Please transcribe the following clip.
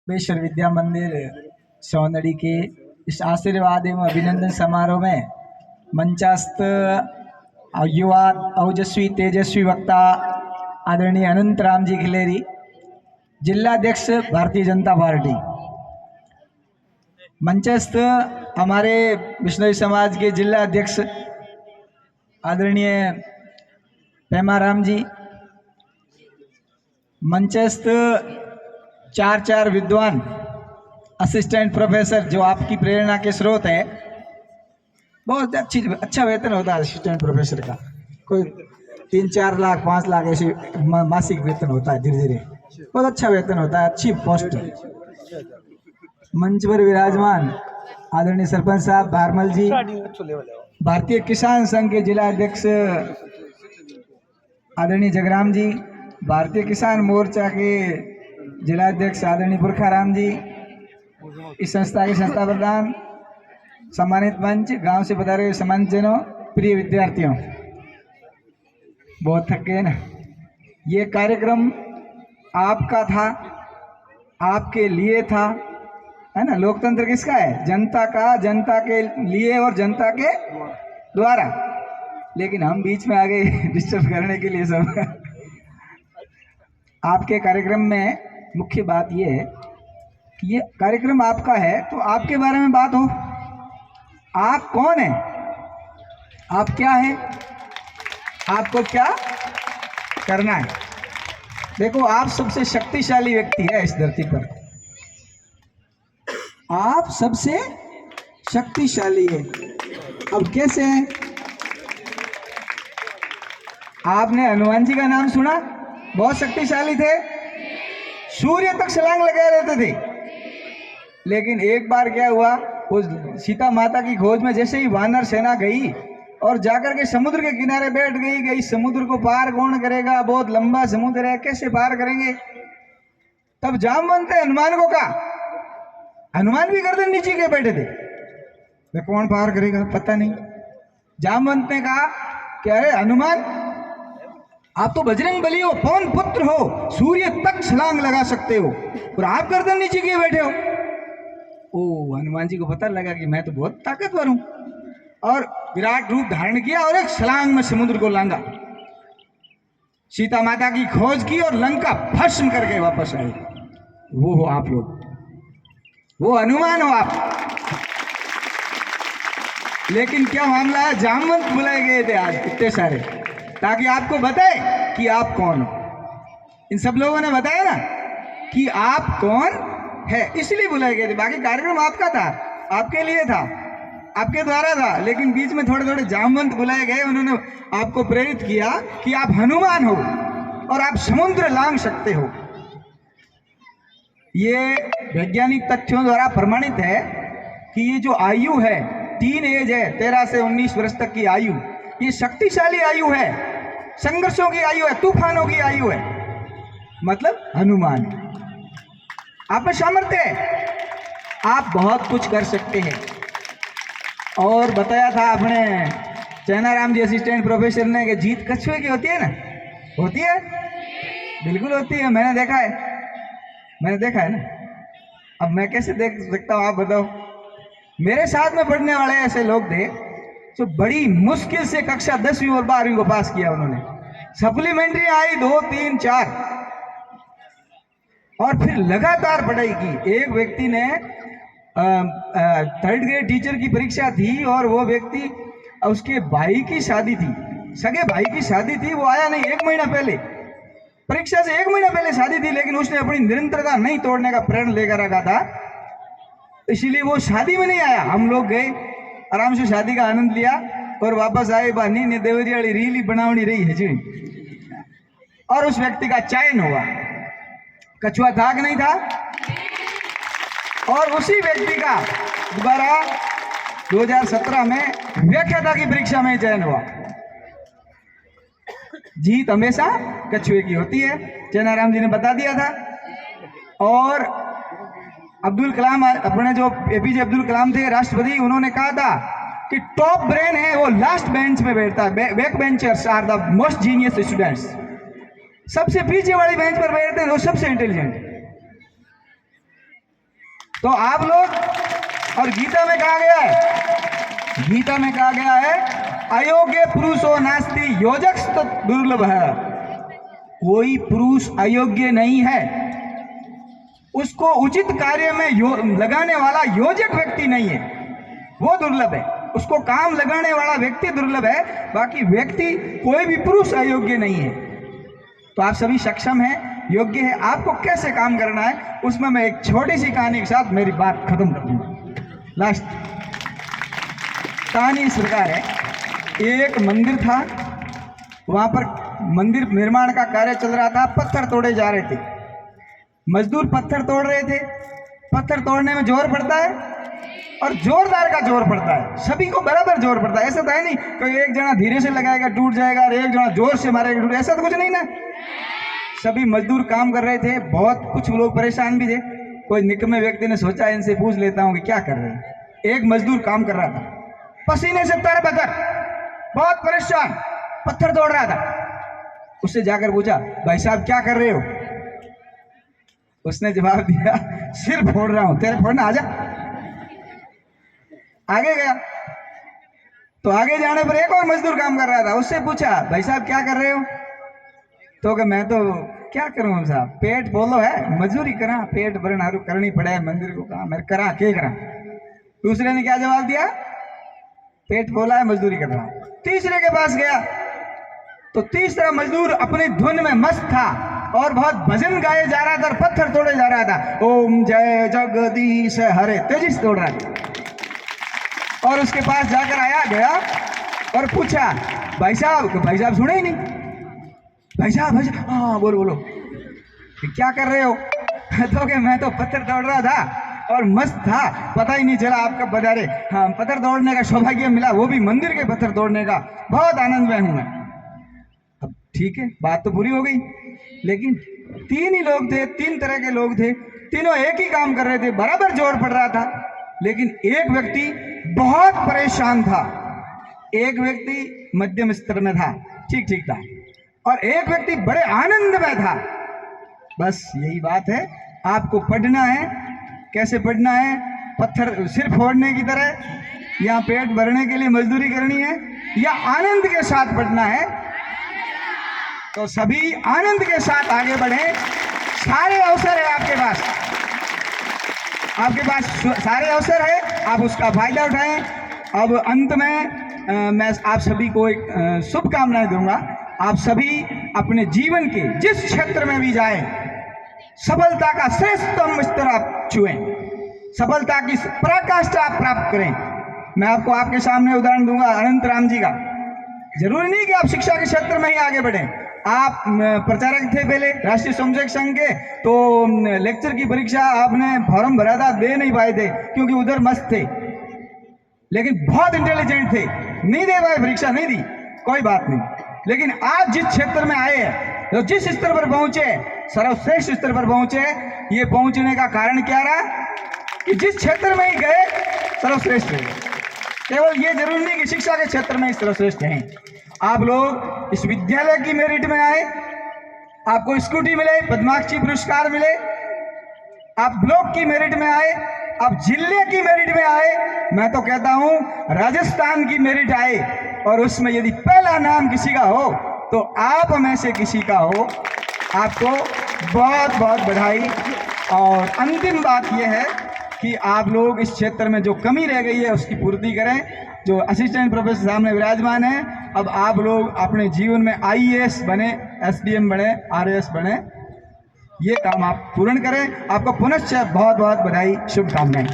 बेश्वर विद्या मंदिर सौंदड़ी के इस आशीर्वाद एवं अभिनंदन समारोह में मंचास्थ युवा ओजस्वी तेजस्वी वक्ता आदरणीय अनंत राम जी खिलेरी, जिलाध्यक्ष भारतीय जनता पार्टी, मंचस्थ हमारे विष्णु समाज के जिला अध्यक्ष आदरणीय पेमाराम जी, मंचस्थ चार विद्वान असिस्टेंट प्रोफेसर जो आपकी प्रेरणा के स्रोत है। बहुत अच्छा वेतन होता है असिस्टेंट प्रोफेसर का, कोई 3-4 लाख 5 लाख ऐसे मासिक वेतन होता है। धीरे धीरे बहुत अच्छा वेतन होता है, अच्छी पोस्ट। मंच पर विराजमान आदरणीय सरपंच साहब भारमल जी, भारतीय किसान संघ के जिला अध्यक्ष आदरणीय जगराम जी, भारतीय किसान मोर्चा के जिला अध्यक्ष आदरणीय बुरखाराम जी, इस संस्था के संस्था प्रधान, सम्मानित मंच, गांव से पधारे हुए सम्मानित जनों, प्रिय विद्यार्थियों, बहुत थक गए ना। ये कार्यक्रम आपका था, आपके लिए था, है ना। लोकतंत्र किसका है? जनता का, जनता के लिए और जनता के द्वारा। लेकिन हम बीच में आ गए डिस्टर्ब करने के लिए सब। आपके कार्यक्रम में मुख्य बात ये है कि ये कार्यक्रम आपका है, तो आपके बारे में बात हो। आप कौन है, आप क्या है, आपको क्या करना है। देखो, आप सबसे शक्तिशाली व्यक्ति है इस धरती पर, आप सबसे शक्तिशाली है। अब कैसे है? आपने हनुमान जी का नाम सुना, बहुत शक्तिशाली थे, सूर्य तक छलांग लगा देते थे। लेकिन एक बार क्या हुआ, उस सीता माता की खोज में जैसे ही वानर सेना गई और जाकर के समुद्र के किनारे बैठ गई, समुद्र को पार कौन करेगा, बहुत लंबा समुद्र है, कैसे पार करेंगे। तब जामवंत ने हनुमान को कहा, हनुमान भी गर्दन नीचे के बैठे थे, वे कौन पार करेगा पता नहीं। जामवंत ने कहा कि अरे हनुमान, आप तो बजरंग बली हो, पवन पुत्र हो, सूर्य तक छलांग लगा सकते हो, और आप गर्दन नीचे किए बैठे हो। ओ, हनुमान जी को पता लगा कि मैं तो बहुत ताकतवर हूं, और विराट रूप धारण किया और एक छलांग में समुद्र को लांगा। सीता माता की खोज की और लंका भस्म करके वापस आई। वो हो आप लोग, वो हनुमान हो आप। लेकिन क्या मामला है, जामवंत बुलाए गए थे आज इतने सारे, ताकि आपको बताए कि आप कौन हो। इन सब लोगों ने बताया ना कि आप कौन है, इसलिए बुलाए गए थे। बाकी कार्यक्रम आपका था, आपके लिए था, आपके द्वारा था। लेकिन बीच में थोड़े थोड़े जामवंत बुलाए गए, उन्होंने आपको प्रेरित किया कि आप हनुमान हो और आप समुद्र लांघ सकते हो। ये वैज्ञानिक तथ्यों द्वारा प्रमाणित है कि ये जो आयु है, टीन एज है, 13 से 19 वर्ष तक की आयु, ये शक्तिशाली आयु है, संघर्षों की आयु है, तूफानों की आयु है। मतलब हनुमान, आप में सामर्थ्य है, आप बहुत कुछ कर सकते हैं। और बताया था अपने चैनाराम जी असिस्टेंट प्रोफेसर ने कि जीत कछुए की होती है ना, होती है, बिल्कुल होती है। मैंने देखा है, मैंने देखा है ना। अब मैं कैसे देख सकता हूँ, आप बताओ। मेरे साथ में पढ़ने वाले ऐसे लोग थे जो बड़ी मुश्किल से कक्षा 10वीं और 12वीं को पास किया उन्होंने। सप्लीमेंट्री आई 2, 3, 4, और फिर लगातार पढ़ाई की। एक व्यक्ति ने 3rd ग्रेड टीचर की परीक्षा थी, और वो व्यक्ति, उसके भाई की शादी थी, सगे भाई की शादी थी, वो आया नहीं। 1 महीना पहले, परीक्षा से 1 महीना पहले शादी थी, लेकिन उसने अपनी निरंतरता नहीं तोड़ने का प्रण लेकर रखा था, इसीलिए वो शादी में नहीं आया। हम लोग गए, आराम से शादी का आनंद लिया और वापस आए। बानी ने देवरी वाली रीली बनावनी रही है जी, और उस व्यक्ति का चयन हुआ। कछुआ था कि नहीं था? और उसी व्यक्ति का दोबारा 2017 में व्याख्याता की परीक्षा में चयन हुआ। जीत हमेशा कछुए की होती है, चैनाराम जी ने बता दिया था। और अब्दुल कलाम, अपने जो एपीजे अब्दुल कलाम थे राष्ट्रपति, उन्होंने कहा था कि टॉप ब्रेन है वो लास्ट बेंच में बैठता है, back benchers are the most genius students. सबसे पीछे वाली बेंच पर बैठते हैं वो सबसे इंटेलिजेंट। तो आप लोग, और गीता में कहा गया है, गीता में कहा गया है अयोग्य पुरुषो नास्ति योजक दुर्लभ है। कोई पुरुष अयोग्य नहीं है, उसको उचित कार्य में लगाने वाला योजक व्यक्ति नहीं है, वो दुर्लभ है। उसको काम लगाने वाला व्यक्ति दुर्लभ है, बाकी व्यक्ति कोई भी पुरुष अयोग्य नहीं है। तो आप सभी सक्षम हैं, योग्य है। आपको कैसे काम करना है उसमें मैं एक छोटी सी कहानी के साथ मेरी बात खत्म कर दूंगा। लास्ट कहानी इस प्रकार है, एक मंदिर था, वहां पर मंदिर निर्माण का कार्य चल रहा था, पत्थर तोड़े जा रहे थे, मजदूर पत्थर तोड़ रहे थे। पत्थर तोड़ने में जोर पड़ता है और जोरदार का जोर पड़ता है, सभी को बराबर जोर पड़ता है। ऐसा तो है नहीं कोई एक जना धीरे से लगाएगा टूट जाएगा और एक जना जोर से मारेगा टूट, ऐसा तो कुछ नहीं ना। सभी मजदूर काम कर रहे थे, बहुत कुछ लोग परेशान भी थे। कोई निकम्मे व्यक्ति ने सोचा इनसे पूछ लेता हूँ कि क्या कर रहे हैं। एक मजदूर काम कर रहा था, पसीने से तर-बतर, बहुत परेशान, पत्थर तोड़ रहा था। उससे जाकर पूछा, भाई साहब क्या कर रहे हो? उसने जवाब दिया, सिर फोड़ रहा हूं। तेरे फोड़ना, आजा। आगे गया तो आगे जाने पर एक और मजदूर काम कर रहा था, उससे पूछा, भाई साहब क्या कर रहे हो? तो कि मैं तो क्या करूं साहब, पेट बोलो है, मजदूरी करा, पेट भरण हारू करनी पड़े, मंदिर को कहा मैं करा के करा। दूसरे ने क्या जवाब दिया, पेट बोला है, मजदूरी कर रहा हूं। तीसरे के पास गया तो तीसरा मजदूर अपनी धुन में मस्त था और बहुत भजन गाए जा रहा था और पत्थर तोड़े जा रहा था। ओम जय जगदीश हरे, तेजी से तोड़ रहा था। और उसके पास जाकर आया गया और पूछा, भाई साहब सुने ही नहीं। भाई साहब हाँ बोलो बोलो, क्या कर रहे हो? तो कि मैं तो पत्थर तोड़ रहा था और मस्त था, पता ही नहीं चला आप कब बता। हाँ, पत्थर तोड़ने का सौभाग्य मिला, वो भी मंदिर के पत्थर तोड़ने का, बहुत आनंद में हूं मैं। अब ठीक है, बात तो पूरी हो गई, लेकिन तीन ही लोग थे, तीन तरह के लोग थे, तीनों एक ही काम कर रहे थे, बराबर जोर पड़ रहा था। लेकिन एक व्यक्ति बहुत परेशान था, एक व्यक्ति मध्यम स्तर में था, ठीक ठीक था, और एक व्यक्ति बड़े आनंद में था। बस यही बात है, आपको पढ़ना है। कैसे पढ़ना है? पत्थर सिर फोड़ने की तरह, या पेट भरने के लिए मजदूरी करनी है, या आनंद के साथ पढ़ना है? तो सभी आनंद के साथ आगे बढ़े। सारे अवसर है आपके पास, आपके पास सारे अवसर है, आप उसका फायदा उठाएं। अब अंत में मैं आप सभी को एक शुभकामनाएं दूंगा। आप सभी अपने जीवन के जिस क्षेत्र में भी जाएं, सफलता का श्रेष्ठतम स्तर आप छुएं, सफलता की पराकाष्ठा आप प्राप्त करें। मैं आपको आपके सामने उदाहरण दूंगा अनंत राम जी का। जरूरी नहीं कि आप शिक्षा के क्षेत्र में ही आगे बढ़ें। आप प्रचारक थे पहले राष्ट्रीय स्वयंसेवक संघ के, तो लेक्चर की परीक्षा आपने फॉर्म भरा था, दे नहीं पाए थे क्योंकि उधर मस्त थे, लेकिन बहुत इंटेलिजेंट थे, नहीं दे पाए, परीक्षा नहीं दी, कोई बात नहीं। लेकिन आज जिस क्षेत्र में आए हैं, तो जिस स्तर पर पहुंचे, सर्वश्रेष्ठ स्तर पर पहुंचे, ये पहुंचने का कारण क्या रहा कि जिस क्षेत्र में ही गए सर्वश्रेष्ठ रहे। केवल ये जरूरी नहीं कि शिक्षा के क्षेत्र में ही सर्वश्रेष्ठ हैं। आप लोग इस विद्यालय की मेरिट में आए, आपको स्कूटी मिले, पद्माक्षी पुरस्कार मिले, आप ब्लॉक की मेरिट में आए, आप जिले की मेरिट में आए, मैं तो कहता हूं राजस्थान की मेरिट आए, और उसमें यदि पहला नाम किसी का हो तो आप में से किसी का हो, आपको बहुत बहुत बधाई। और अंतिम बात यह है कि आप लोग इस क्षेत्र में जो कमी रह गई है उसकी पूर्ति करें। जो असिस्टेंट प्रोफेसर सामने विराजमान है, अब आप लोग अपने जीवन में IAS बने, SDM बने, RAS बने, ये काम आप पूर्ण करें। आपको पुनश्च बहुत बहुत बधाई, शुभकामनाएं।